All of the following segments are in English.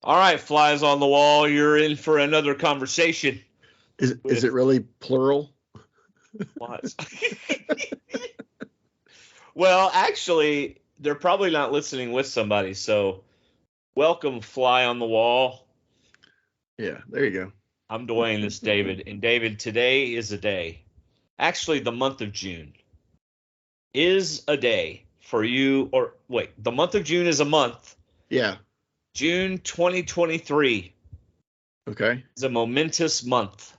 All right, flies on the wall. You're in for another conversation. Is it really plural? Flies. Well, actually, they're probably not listening with somebody. So, welcome, fly on the wall. Yeah, there you go. I'm Dwaine. This is David, and David, today is a day. Actually, the month of June is a day for you. Or wait, the month of June is a month. Yeah. June 2023 Okay. is a momentous month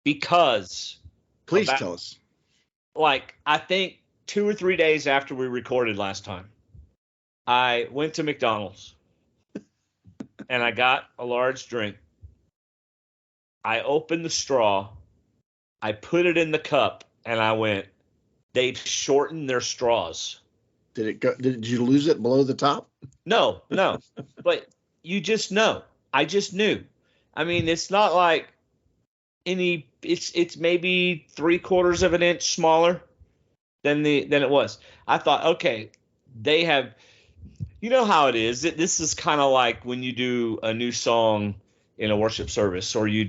because Please tell us. I think 2 or 3 days after we recorded last time, I went to McDonald's and I got a large drink. I opened the straw, I put it in the cup, and I went, they've shortened their straws. Did it go? Did you lose it below the top? No, but you just know. I just knew. I mean, it's not like it's maybe 3/4 of an inch smaller than it was. I thought, okay, they have. You know how it is. This is kind of like when you do a new song in a worship service, or you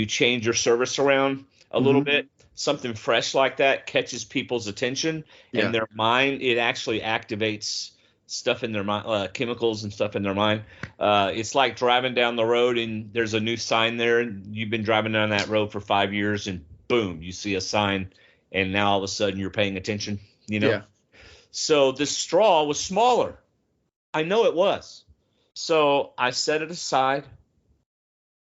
change your service around a little bit. Something fresh like that catches people's attention and their mind. It actually activates stuff in their mind, chemicals and stuff in their mind. It's like driving down the road and there's a new sign there, and you've been driving down that road for 5 years, and boom, you see a sign, and now all of a sudden you're paying attention. Yeah. So the straw was smaller. I know it was. So I set it aside,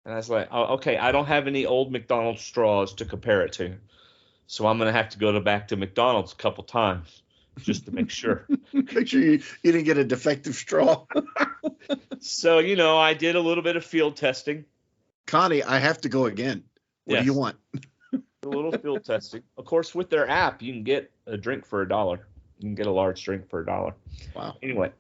and I was like, oh, okay, I don't have any old McDonald's straws to compare it to. So I'm going to have to go back to McDonald's a couple times just to make sure. Make sure you didn't get a defective straw. So, I did a little bit of field testing. Connie, I have to go again. What do you want? A little field testing. Of course, with their app, you can get a drink for $1. You can get a large drink for $1. Wow. Anyway,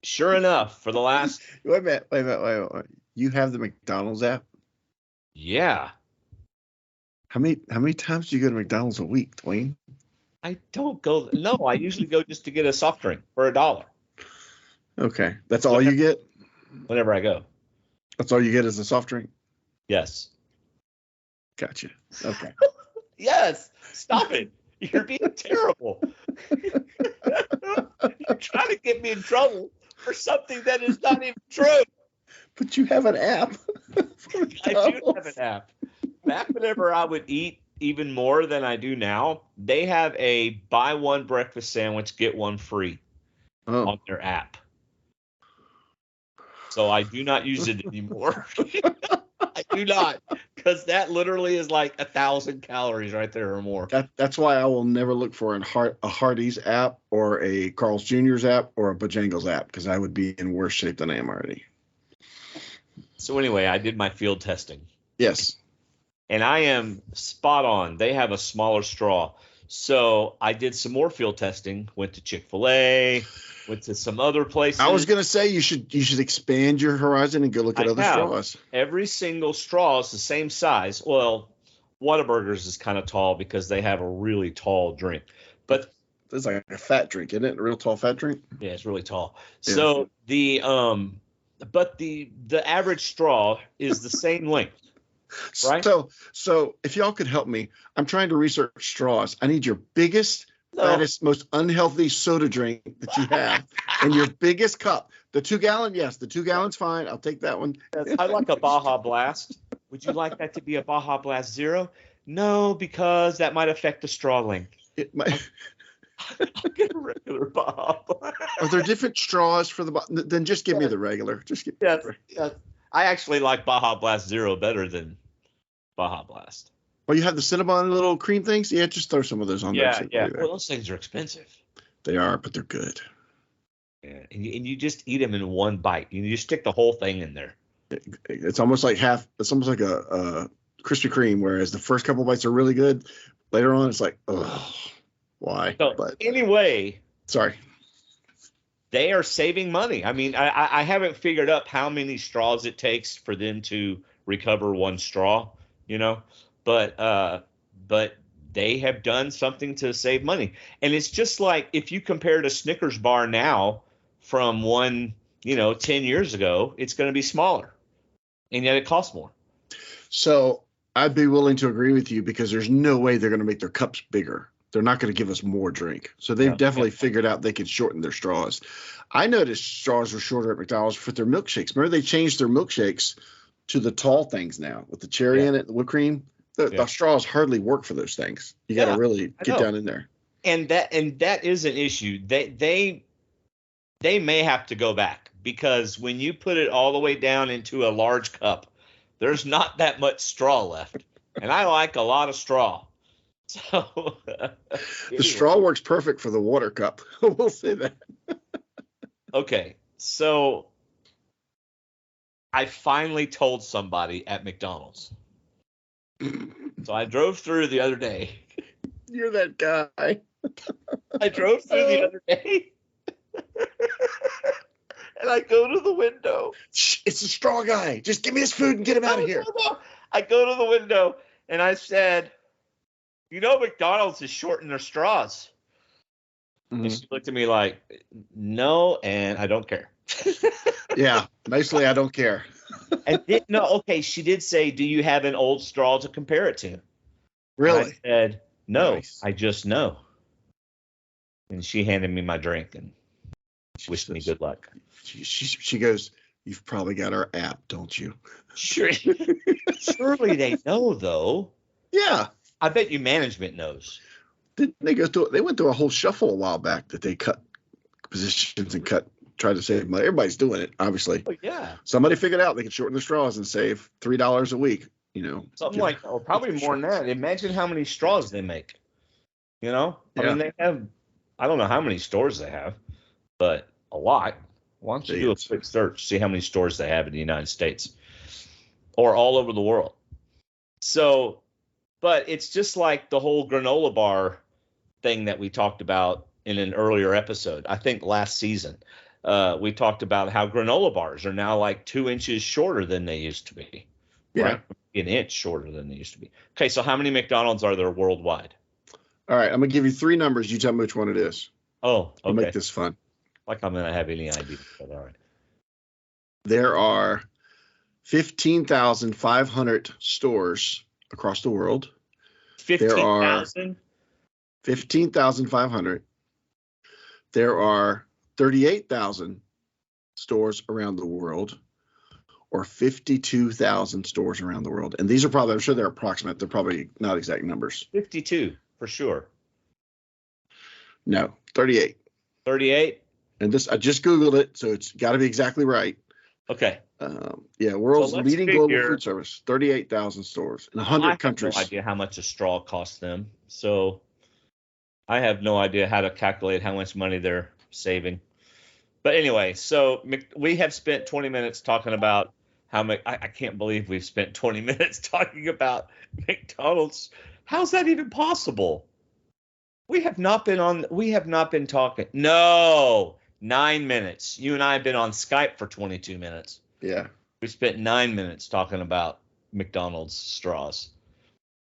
sure enough, for the last... Wait a minute. You have the McDonald's app? Yeah. How many times do you go to McDonald's a week, Dwaine? I don't go. No, I usually go just to get a soft drink for $1. Okay. That's all you get? Whenever I go. That's all you get is a soft drink? Yes. Gotcha. Okay. Yes. Stop it. You're being terrible. You're trying to get me in trouble for something that is not even true. But you have an app. I do have an app. Back whenever I would eat even more than I do now, they have a buy one breakfast sandwich, get one free on their app. So I do not use it anymore. I do not, because that literally is like 1,000 calories right there or more. That's why I will never look for a Hardee's app or a Carl's Jr.'s app or a Bojangles app, because I would be in worse shape than I am already. So anyway, I did my field testing. Yes. And I am spot on. They have a smaller straw. So I did some more field testing, went to Chick-fil-A, went to some other places. I was going to say you should expand your horizon and go look at other straws. Every single straw is the same size. Well, Whataburger's is kind of tall because they have a really tall drink. But it's like a fat drink, isn't it? A real tall fat drink? Yeah, it's really tall. Yeah. So the average straw is the same length. Right? So if y'all could help me, I'm trying to research straws. I need your biggest, fattest, most unhealthy soda drink that you have, and your biggest cup. The 2 gallon, yes, the 2 gallon's fine. I'll take that one. Yes, I like a Baja Blast. Would you like that to be a Baja Blast Zero? No, because that might affect the straw length. It might. I'll get a regular Baja Blast. Are there different straws for the? Then just give me the regular. Just give. Yes. I actually like Baja Blast Zero better than Baja Blast. Well, you have the Cinnabon little cream things? Yeah, just throw some of those on there. Yeah. Well, those things are expensive. They are, but they're good. Yeah, and you just eat them in one bite. You just stick the whole thing in there. It's almost like it's almost like a Krispy Kreme, whereas the first couple bites are really good. Later on, it's like, oh, why? So, anyway. Sorry. They are saving money. I mean, I haven't figured out how many straws it takes for them to recover one straw, but they have done something to save money. And it's just like if you compared a Snickers bar now from one, 10 years ago, it's going to be smaller. And yet it costs more. So I'd be willing to agree with you because there's no way they're going to make their cups bigger. They're not going to give us more drink. So they've definitely figured out they can shorten their straws. I noticed straws were shorter at McDonald's for their milkshakes. Remember they changed their milkshakes to the tall things now with the cherry in it, the whipped cream. The straws hardly work for those things. You got to really get down in there. And that is an issue. They may have to go back because when you put it all the way down into a large cup, there's not that much straw left. And I like a lot of straw. So the straw works perfect for the water cup. We'll say that. Okay. So I finally told somebody at McDonald's. So I drove through the other day. You're that guy. I drove through the other day. And I go to the window. It's a straw guy. Just give me his food and get him out of here. No. I go to the window and I said, McDonald's is shorting their straws. Mm-hmm. And she looked at me like, no, and I don't care. Yeah, mostly I don't care. She did say, do you have an old straw to compare it to? Really? And I said, no, nice. I just know. And she handed me my drink and wished me good luck. She goes, you've probably got our app, don't you? Sure. Surely they know, though. Yeah. I bet you management knows. They went through a whole shuffle a while back that they cut positions and tried to save money. Everybody's doing it, obviously. Oh, yeah. Somebody figured out they could shorten the straws and save $3 a week. Something like that, or probably more than that. Imagine how many straws they make. I mean, they have. I don't know how many stores they have, but a lot. Why don't you do a quick search, see how many stores they have in the United States or all over the world? So, but it's just like the whole granola bar thing that we talked about in an earlier episode. I think last season, we talked about how granola bars are now like 2 inches shorter than they used to be. Yeah. Right? An inch shorter than they used to be. Okay, so how many McDonald's are there worldwide? All right, I'm going to give you 3 numbers. You tell me which one it is. Oh, okay. I'll make this fun. Like I'm going to have any idea. But all right. There are 15,500 stores across the world. 15,000? 15,500. There are 38,000 stores around the world, or 52,000 stores around the world. And these are probably, I'm sure they're approximate. They're probably not exact numbers. 52 for sure. No, 38. 38? And this, I just Googled it, so it's got to be exactly right. Okay. World's leading global food service, 38,000 stores in 100 countries. I have no idea how much a straw costs them. So I have no idea how to calculate how much money they're saving. But anyway, so we have spent 20 minutes talking about how much. I can't believe we've spent 20 minutes talking about McDonald's. How's that even possible? We have not been talking. No, 9 minutes. You and I have been on Skype for 22 minutes. Yeah. We spent 9 minutes talking about McDonald's straws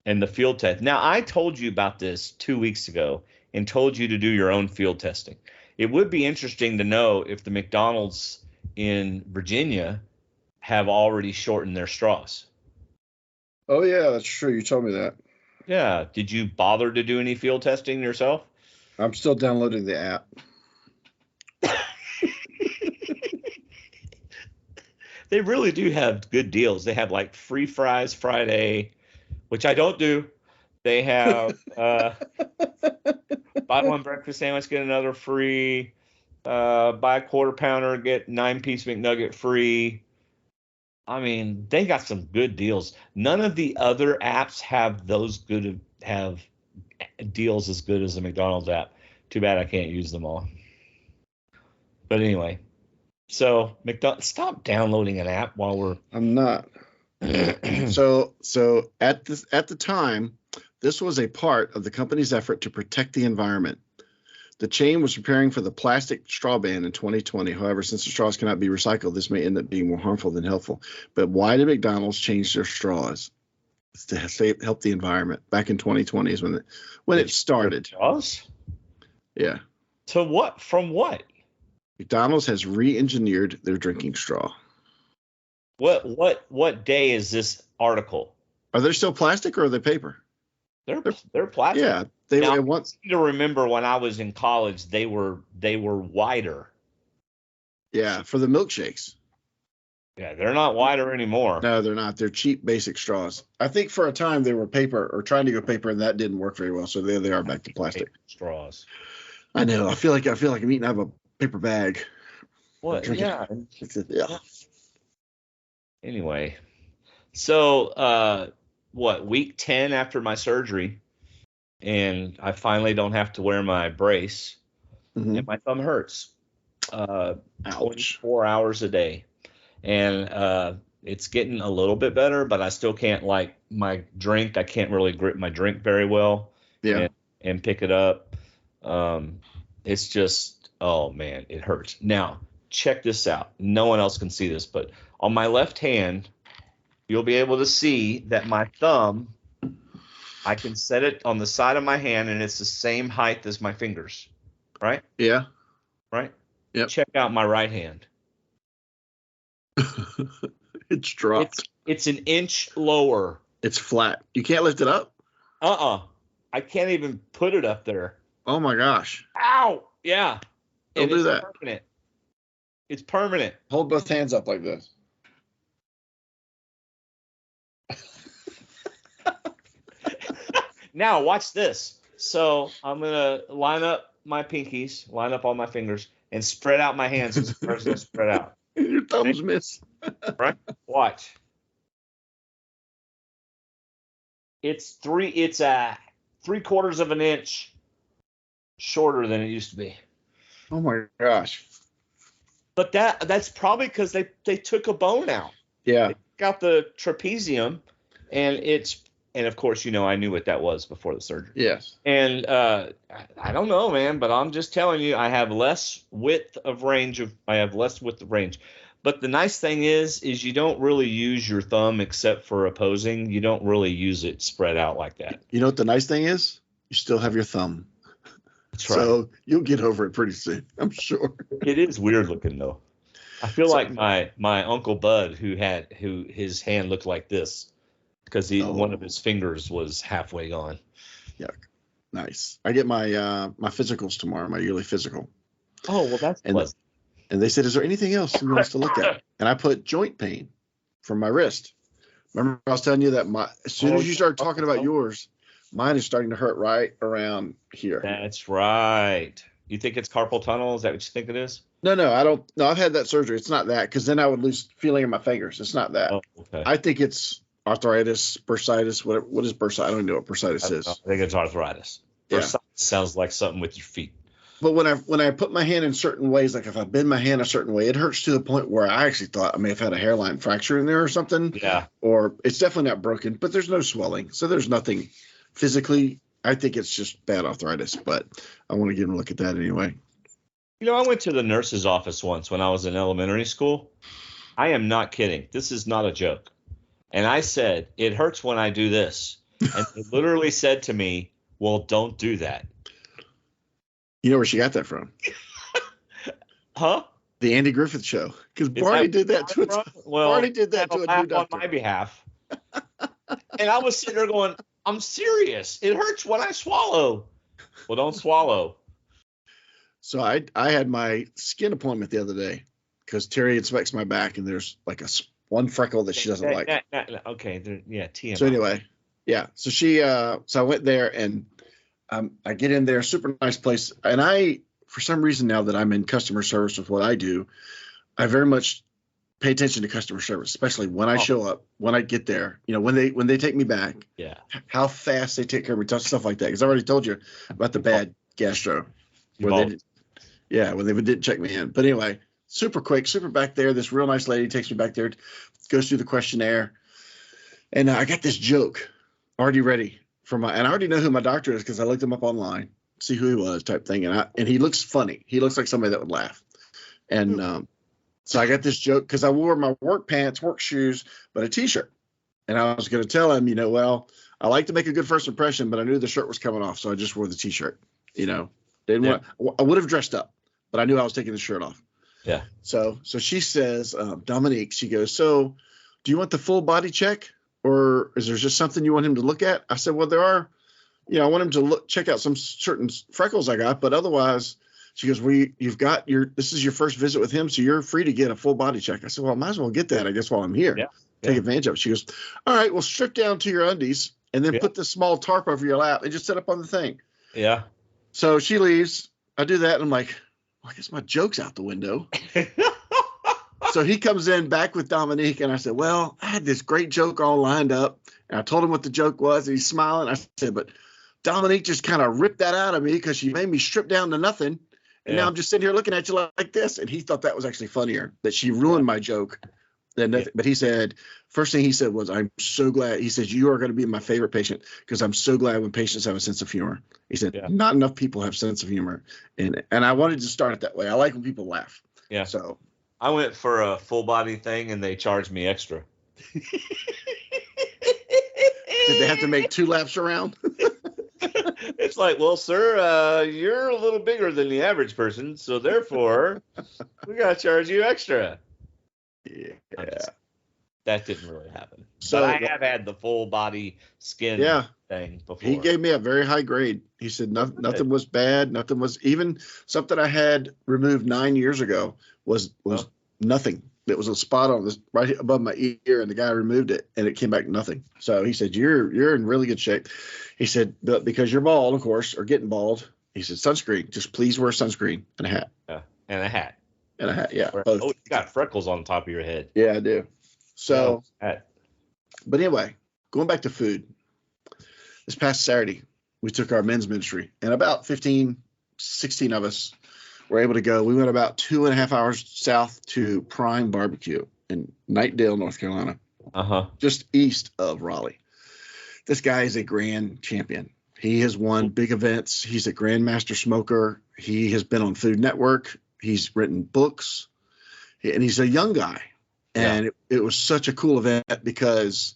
and the field test. Now, I told you about this 2 weeks ago and told you to do your own field testing. It would be interesting to know if the McDonald's in Virginia have already shortened their straws. Oh, yeah, that's true. You told me that. Yeah. Did you bother to do any field testing yourself? I'm still downloading the app. They really do have good deals. They have like free fries Friday, which I don't do. They have buy one breakfast sandwich, get another free. Buy a quarter pounder, get 9-piece McNugget free. I mean, they got some good deals. None of the other apps have deals as good as the McDonald's app. Too bad I can't use them all. But anyway, so stop downloading an app while we're. I'm not. So at the time, this was a part of the company's effort to protect the environment. The chain was preparing for the plastic straw ban in 2020. However, since the straws cannot be recycled, this may end up being more harmful than helpful. But why did McDonald's change their straws? help the environment. Back in 2020 is when it started. Straws? Yeah. To what? From what? McDonald's has re-engineered their drinking straw. What day is this article? Are they still plastic or are they paper? They're plastic. Yeah, they now, once. To remember when I was in college, they were wider. Yeah, for the milkshakes. Yeah, they're not wider anymore. No, they're not. They're cheap, basic straws. I think for a time they were paper or trying to go paper, and that didn't work very well. So there they are back to plastic straws. I know. I feel like I'm eating out of a paper bag. What? Yeah. Yeah. Anyway, so week 10 after my surgery, and I finally don't have to wear my brace, and my thumb hurts. 24 hours a day, and it's getting a little bit better, but I still can't my drink. I can't really grip my drink very well. Yeah. And pick it up. It's just, oh man, it hurts. Now check this out. No one else can see this, but on my left hand, you'll be able to see that my thumb, I can set it on the side of my hand and it's the same height as my fingers, right? Yeah. Right? Yep. Check out my right hand. It's dropped. It's an inch lower. It's flat. You can't lift it up? I can't even put it up there. Oh my gosh. Ow! Yeah. Don't do that. Permanent. It's permanent. Hold both hands up like this. Now watch this. So I'm gonna line up my pinkies, line up all my fingers, and spread out my hands as far as they spread out. Your thumbs miss. Right? Watch. It's 3/4 of an inch shorter than it used to be. Oh my gosh. But that's probably because they took a bone out. Yeah. They took out the trapezium, and of course, I knew what that was before the surgery. Yes. And I don't know, man, but I'm just telling you, I have less width of range. But the nice thing is you don't really use your thumb except for opposing. You don't really use it spread out like that. You know what the nice thing is? You still have your thumb. That's right. So you'll get over it pretty soon, I'm sure. It is weird looking though. I feel like my Uncle Bud who his hand looked like this because one of his fingers was halfway gone. Yeah. Nice. I get my my physicals tomorrow, my yearly physical. Oh, well, that's pleasant. And they said, is there anything else you want us to look at? And I put joint pain from my wrist. Remember I was telling you that as soon as you started talking about yours, mine is starting to hurt right around here. That's right. You think it's carpal tunnel? Is that what you think it is? No, I don't. No, I've had that surgery. It's not that, because then I would lose feeling in my fingers. It's not that. Oh, okay. I think it's arthritis, bursitis. What is bursitis? I don't even know what bursitis is. I think it's arthritis. Bursitis sounds like something with your feet. But when I put my hand in certain ways, like if I bend my hand a certain way, it hurts to the point where I actually thought I may have had a hairline fracture in there or something. Yeah. Or it's definitely not broken, but there's no swelling. So there's nothing physically. I think it's just bad arthritis, but I want to give him a look at that anyway. I went to the nurse's office once when I was in elementary school. I am not kidding. This is not a joke. And I said, it hurts when I do this. And they literally said to me, well, don't do that. You know where she got that from? Huh? The Andy Griffith Show. Because Barney did that to Barney did that to a new doctor. On my behalf. And I was sitting there going, I'm serious. It hurts when I swallow. Well, don't swallow. So I had my skin appointment the other day because Terry inspects my back and there's like one freckle that she doesn't like. Okay. TMI. So anyway, yeah. So so I went there and I get in there, super nice place. And for some reason now that I'm in customer service with what I do, I very much pay attention to customer service, especially when I show up, when I get there, when they take me back, how fast they take care of me, stuff like that. Because I already told you about the bad gastro when they didn't check me in. But anyway, super quick, super back there. This real nice lady takes me back there, goes through the questionnaire. And I got this joke already ready and I already know who my doctor is because I looked him up online, see who he was type thing. And he looks funny. He looks like somebody that would laugh. And so I got this joke because I wore my work pants, work shoes, but a t-shirt. And I was going to tell him, well, I like to make a good first impression, but I knew the shirt was coming off, so I just wore the T-shirt. Didn't want. I would have dressed up, but I knew I was taking the shirt off. Yeah. So she says, Dominique, she goes, so do you want the full body check, or is there just something you want him to look at? I said, well, there are. I want him to check out some certain freckles I got, but otherwise, she goes, well, this is your first visit with him, so you're free to get a full body check. I said, well, I might as well get that, I guess, while I'm here. Yeah. Take advantage of it. She goes, all right, well, strip down to your undies and then put the small tarp over your lap and just sit up on the thing. Yeah. So she leaves. I do that, and I'm like, well, I guess my joke's out the window. So he comes in back with Dominique, and I said, well, I had this great joke all lined up, and I told him what the joke was, and he's smiling. I said, but Dominique just kind of ripped that out of me because she made me strip down to nothing. And now I'm just sitting here looking at you like this. And he thought that was actually funnier, that she ruined my joke. But he said, first thing he said was, I'm so glad. He says, you are going to be my favorite patient because I'm so glad when patients have a sense of humor. He said, not enough people have sense of humor. And I wanted to start it that way. I like when people laugh. Yeah. So I went for a full body thing and they charged me extra. Did they have to make 2 laps around? It's like, well, sir, you're a little bigger than the average person, so therefore we got to charge you extra. Yeah. That didn't really happen. So but I have had the full body skin thing before. He gave me a very high grade. He said nothing was bad. Nothing was, even something I had removed 9 years ago was nothing. It was a spot on this right above my ear, and the guy removed it, and it came back nothing. So he said, "You're in really good shape." He said, "But because you're bald, of course, or getting bald," he said, "sunscreen. Just please wear sunscreen and a hat." Yeah, and a hat. And a hat. Yeah. Both. Oh, you got freckles on the top of your head. Yeah, I do. So, but anyway, going back to food. This past Saturday, we took our men's ministry, and about 15, 16 of us were able to go. We went about 2.5 hours south to Prime Barbecue in Knightdale, North Carolina, just east of Raleigh. This guy is a grand champion. He has won big events. He's a grandmaster smoker. He has been on Food Network. He's written books, and he's a young guy. And it was such a cool event because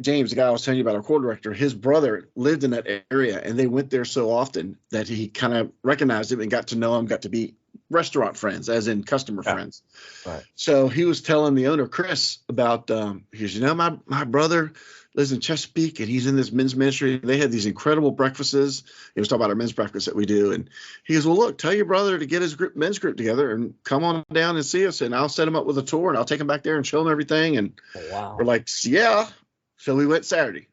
James, the guy I was telling you about, our core director, his brother lived in that area, and they went there so often that he kind of recognized him and got to know him, got to be restaurant friends, as in customer friends. Right. So he was telling the owner, Chris, about, he goes, my brother lives in Chesapeake, and he's in this men's ministry. They had these incredible breakfasts. He was talking about our men's breakfast that we do. And he goes, well, look, tell your brother to get his men's group together and come on down and see us, and I'll set him up with a tour, and I'll take him back there and show him everything. And we're like, yeah. So we went Saturday,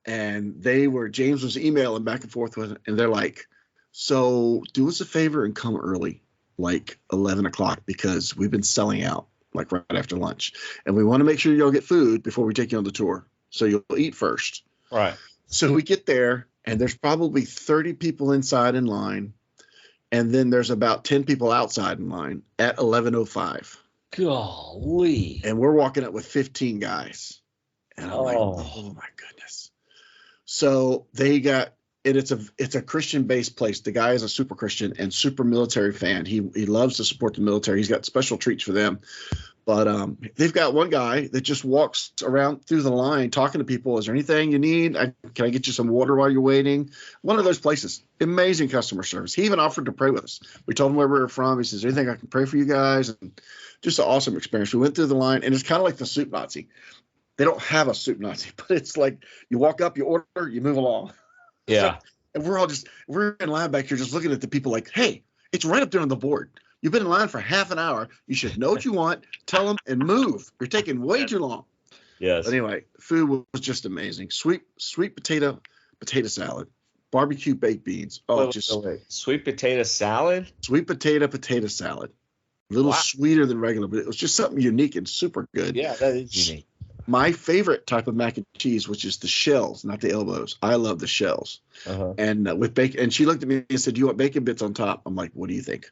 and James was emailing back and forth with it, and they're like, so do us a favor and come early, like 11 o'clock, because we've been selling out like right after lunch, and we want to make sure you'll get food before we take you on the tour. So you'll eat first. Right. So we get there, and there's probably 30 people inside in line, and then there's about 10 people outside in line at 11:05. Golly. And we're walking up with 15 guys. And I'm like, oh my goodness. So they got, and it's a Christian-based place. The guy is a super Christian and super military fan. He loves to support the military. He's got special treats for them. But they've got one guy that just walks around through the line talking to people. Is there anything you need? Can I get you some water while you're waiting? One of those places. Amazing customer service. He even offered to pray with us. We told him where we were from. He says, anything I can pray for you guys? And just an awesome experience. We went through the line, and it's kind of like the soup Nazi. They don't have a soup Nazi, but it's like you walk up, you order, you move along. Yeah. And we're in line back here just looking at the people like, hey, it's right up there on the board. You've been in line for half an hour. You should know what you want, tell them, and move. You're taking way too long. Yes. But anyway, food was just amazing. Sweet potato salad, barbecue baked beans. Wait. Sweet potato salad? Sweet potato salad. A little sweeter than regular, but it was just something unique and super good. Yeah, that is unique. My favorite type of mac and cheese, which is the shells, not the elbows. I love the shells. And with bacon. And she looked at me and said, "Do you want bacon bits on top?" I'm like, "What do you think?"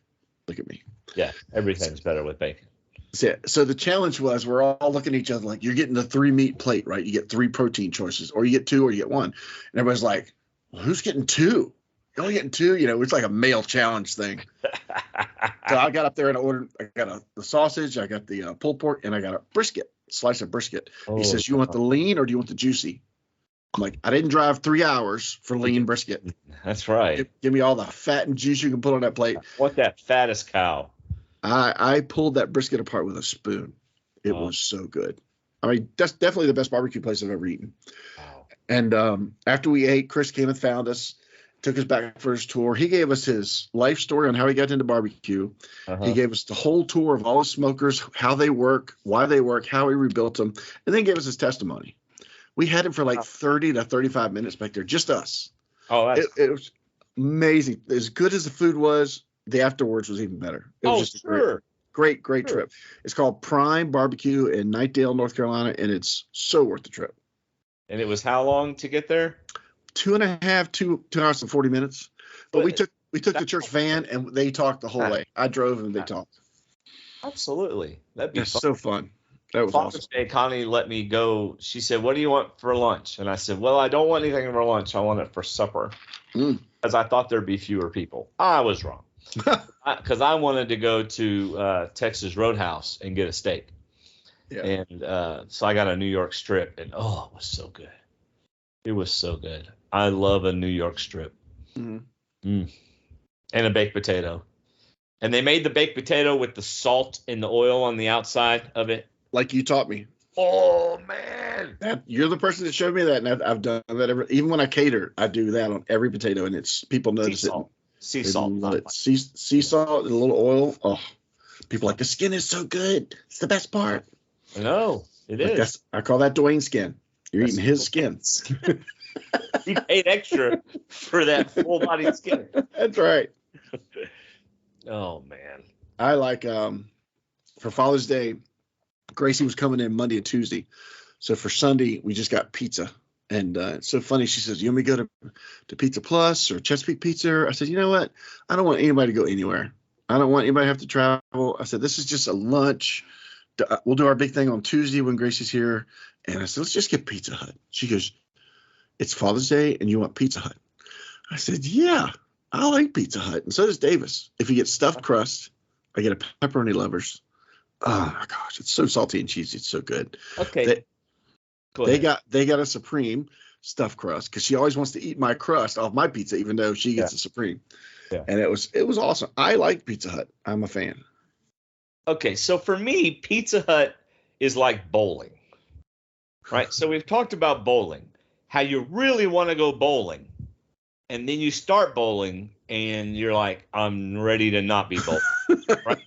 Look at me. Yeah, everything's better with bacon. So the challenge was, we're all looking at each other like, you're getting the 3-meat plate, right? You get 3 protein choices, or you get 2, or you get 1. And everybody's like, well, who's getting 2? You're only getting 2. It's like a male challenge thing. So I got up there and ordered. I got the sausage, I got the pulled pork, and I got a brisket. slice of brisket. Oh, He says, you want the lean or do you want the juicy? I'm like, I didn't drive 3 hours for lean brisket. That's right. Give me all the fat and juice you can put on that plate. I want that fattest cow. I pulled that brisket apart with a spoon. It was so good. I mean, that's definitely the best barbecue place I've ever eaten. Wow. And after we ate, Chris came and found us, took us back for his tour. He gave us his life story on how he got into barbecue. He gave us the whole tour of all the smokers, how they work, why they work, how he rebuilt them, and then gave us his testimony. We had him for like 30 to 35 minutes back there, just us. Oh, it was amazing. As good as the food was, the afterwards was even better. It was just a great trip. It's called Prime Barbecue in Knightdale, North Carolina, and it's so worth the trip. And it was how long to get there? 2 hours and 40 minutes. But we took the church van, and they talked the whole way. I drove and they talked. Absolutely. That'd be fun. So fun. That was Father's awesome. Day, Connie let me go. She said, what do you want for lunch? And I said, well, I don't want anything for lunch. I want it for supper. Because I thought there'd be fewer people. I was wrong. Because I wanted to go to Texas Roadhouse and get a steak. Yeah. And so I got a New York strip. And, oh, it was so good. It was so good. I love a New York strip. And a baked potato. And they made the baked potato with the salt and the oil on the outside of it. Like you taught me. Oh, man. You're the person that showed me that, and I've done that. Even when I cater, I do that on every potato, and it's people notice it. Sea salt. Sea salt and a little oil. Oh, people like, the skin is so good. It's the best part. No, it is. I call that Dwaine skin. You're eating his skin. He paid extra for that full-bodied skin. That's right. Oh, man. I like, for Father's Day, Gracie was coming in Monday and Tuesday. So for Sunday, we just got pizza. And it's so funny. She says, you want me to go to Pizza Plus or Chesapeake Pizza? I said, you know what? I don't want anybody to go anywhere. I don't want anybody to have to travel. I said, this is just a lunch. We'll do our big thing on Tuesday when Gracie's here. And I said, let's just get Pizza Hut. She goes, it's Father's Day and you want Pizza Hut? I said, yeah, I like Pizza Hut. And so does Davis. If you get stuffed crust, I get a pepperoni lovers. Oh my gosh, it's so salty and cheesy. It's so good. Okay. They got a Supreme stuffed crust because she always wants to eat my crust off my pizza, even though she gets a Supreme. Yeah. And it was awesome. I like Pizza Hut. I'm a fan. Okay, so for me, Pizza Hut is like bowling, right? So we've talked about bowling, how you really want to go bowling, and then you start bowling, and you're like, I'm ready to not be bowling, right?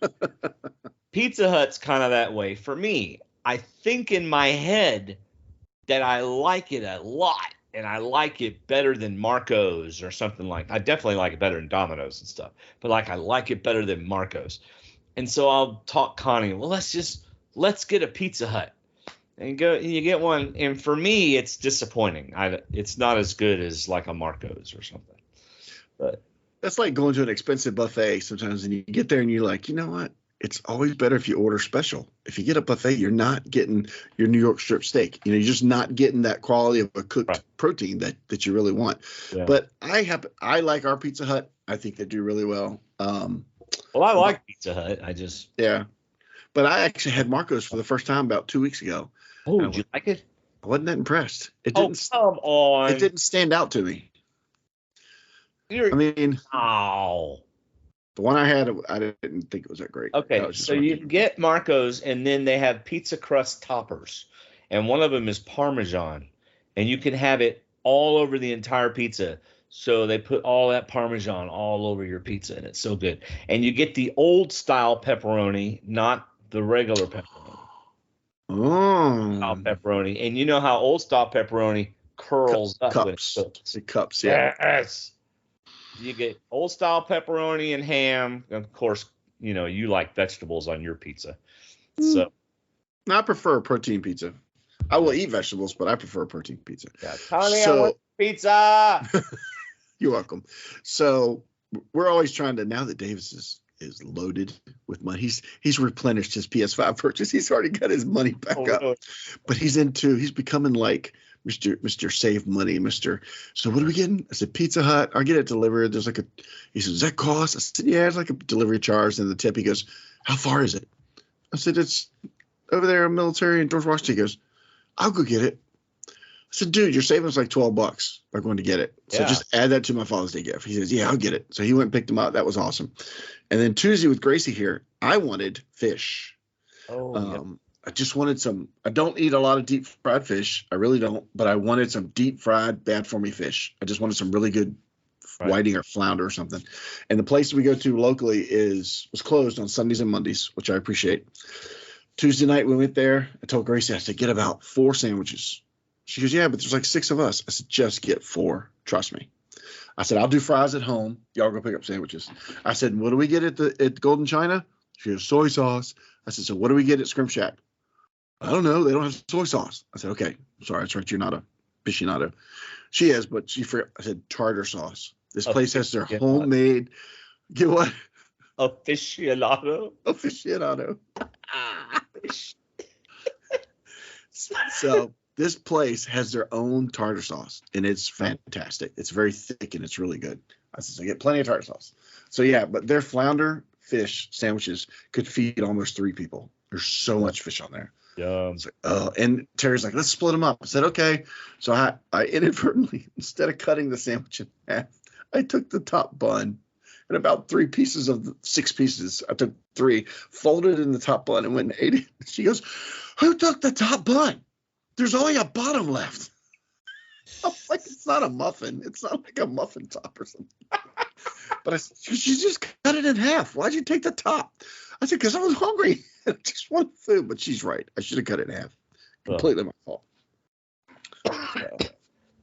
Pizza Hut's kind of that way for me. I think in my head that I like it a lot, and I like it better than Marco's or something like. I definitely like it better than Domino's and stuff, but like I like it better than Marco's. And so I'll talk Connie. Well, let's get a Pizza Hut, and you get one. And for me, it's disappointing. It's not as good as like a Marco's or something. But that's like going to an expensive buffet sometimes, and you get there and you're like, you know what? It's always better if you order special. If you get a buffet, you're not getting your New York strip steak. You're just not getting that quality of a cooked protein that you really want. Yeah. But I like our Pizza Hut. I think they do really well. Well, I like Pizza Hut. Yeah. But I actually had Marco's for the first time about 2 weeks ago. Oh, did you like it? I wasn't that impressed. Come on. It didn't stand out to me. The one I had, I didn't think it was that great. Okay, so you get Marco's, and then they have pizza crust toppers, and one of them is Parmesan, and you can have it all over the entire pizza. So they put all that Parmesan all over your pizza, and it's so good. And you get the old style pepperoni, not the regular pepperoni. Style pepperoni, and you know how old style pepperoni curls up when it's cooked. It cups, yeah. Yes. You get old style pepperoni and ham. Of course, you like vegetables on your pizza. So I prefer a protein pizza. I will eat vegetables, but I prefer a protein pizza. Yeah, Connie, I want pizza. You're welcome. So we're always trying to, now that Davis is loaded with money, he's replenished his PS5 purchase. He's already got his money back up. No. But he's becoming like Mr. Save Money, Mr. So what are we getting? I said, Pizza Hut. I'll get it delivered. He said, does that cost? I said, yeah, it's like a delivery charge. And the tip, he goes, how far is it? I said, it's over there in military in George Washington. He goes, I'll go get it. I said, dude, you're saving us like $12 by going to get it. So just add that to my Father's Day gift. He says, yeah, I'll get it. So he went and picked him up. That was awesome. And then Tuesday with Gracie here, I wanted fish. I just wanted some. I don't eat a lot of deep fried fish. I really don't. But I wanted some deep fried, bad for me fish. I just wanted some really good whiting or flounder or something. And the place we go to locally was closed on Sundays and Mondays, which I appreciate. Tuesday night we went there. I told Gracie, I said, get about 4 sandwiches. She goes, yeah, but there's like 6 of us. I said, just get 4. Trust me. I said, I'll do fries at home. Y'all go pick up sandwiches. I said, what do we get at Golden China? She goes, soy sauce. I said, so what do we get at Scrim Shack? I don't know. They don't have soy sauce. I said, okay. Sorry, that's right. You're not a aficionado. She is, but she forgot. I said, tartar sauce. This place has their homemade. Get what? Aficionado. So this place has their own tartar sauce, and it's fantastic. It's very thick, and it's really good. I said, so get plenty of tartar sauce. So, yeah, but their flounder fish sandwiches could feed almost 3 people. There's so much fish on there. Yeah. And Terry's like, let's split them up. I said, okay. So I inadvertently, instead of cutting the sandwich in half, I took the top bun and about 3 pieces of the 6 pieces. I took 3, folded it in the top bun and went and ate it. She goes, who took the top bun? There's only a bottom left. I'm like, it's not a muffin. It's not like a muffin top or something. But she just cut it in half. Why'd you take the top? I said, because I was hungry. I just wanted food. But she's right. I should have cut it in half. Completely my fault.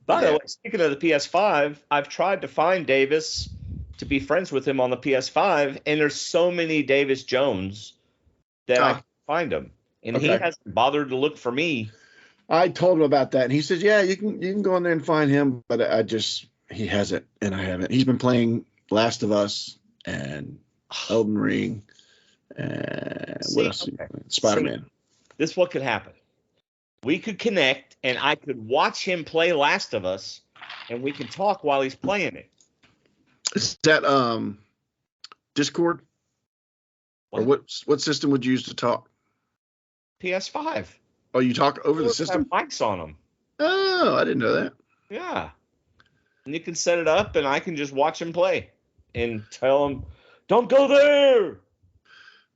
By the way, speaking of the PS5, I've tried to find Davis to be friends with him on the PS5, and there's so many Davis Jones that I can't find him. And he hasn't bothered to look for me. I told him about that, and he said, yeah, you can go in there and find him, but he hasn't, and I haven't. He's been playing Last of Us and Elden Ring and what else? Spider-Man. This is what could happen. We could connect, and I could watch him play Last of Us, and we can talk while he's playing it. Is that Discord? Or what system would you use to talk? PS5. Oh, you talk over the system? Have mics on them. Oh, I didn't know that. Yeah. And you can set it up, and I can just watch him play and tell him, don't go there.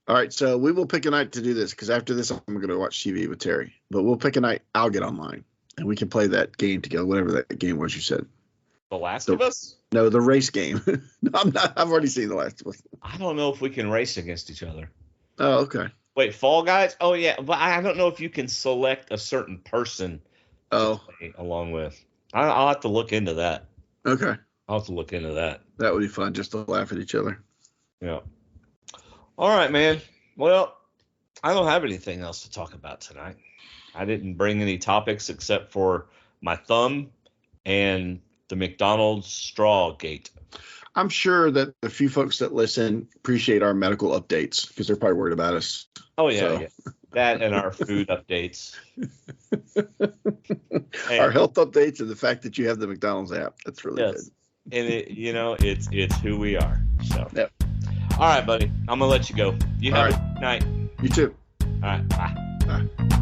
All right, so we will pick a night to do this because after this, I'm going to watch TV with Terry. But we'll pick a night. I'll get online, and we can play that game together, whatever that game was you said. The Last of Us? No, the race game. No, I'm not. I've already seen The Last of Us. I don't know if we can race against each other. Oh, okay. Wait, Fall Guys? Oh, yeah. But I don't know if you can select a certain person to play along with. I'll have to look into that. Okay. I'll have to look into that. That would be fun, just to laugh at each other. Yeah. All right, man. Well, I don't have anything else to talk about tonight. I didn't bring any topics except for my thumb and the McDonald's straw gate. I'm sure that the few folks that listen appreciate our medical updates because they're probably worried about us. Oh, yeah, yeah. That and our food updates. Our health updates and the fact that you have the McDonald's app. That's really good. And it's who we are. So. Yep. All right, buddy. I'm going to let you go. You have a good night. You too. All right. Bye. Bye.